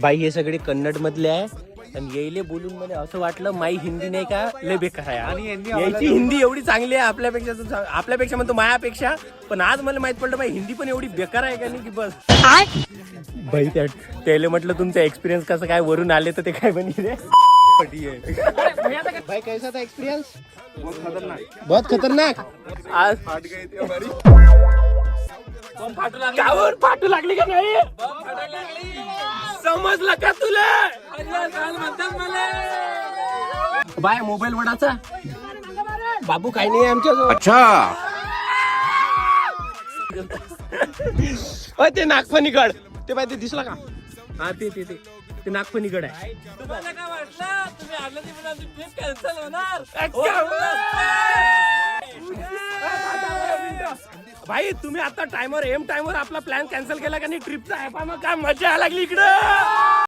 बाई हे सगळे कन्नड मधले आहे आणि येईले बोलून मध्ये असं वाटलं माई हिंदी नाही का लय बेकार आहे आणि याची हिंदी एवढी चांगली आहे आपल्यापेक्षा म्हणतो मायापेक्षा. पण आज मला माहित पडलं बाई हिंदी पण एवढी बेकार आहे का नाही की बस. बाई त्याला म्हटलं तुमचा एक्सपिरियन्स कसं काय वरून आले तर ते काय बनी भाई कैसा था एक्सपीरियंस. बहुत खतरनाक. आज फाटू लागली का नाही समजलं का तुला. बाय मोबाईल वडाचा बाबू काही नाही आमच्या. अच्छा ते नागफणीगड ते बाय ते दिसला का. हा ते ते ते ते नागफणीगड आहे. तुम्हाला काय वाटलं तुम्ही आलं नाही म्हणून ट्रिप कॅन्सल होणार. भाई तुम्ही आता टाइमवर आपला प्लॅन कॅन्सल केला का नाही ट्रिपचा. मग काय मजा लागली इकडं.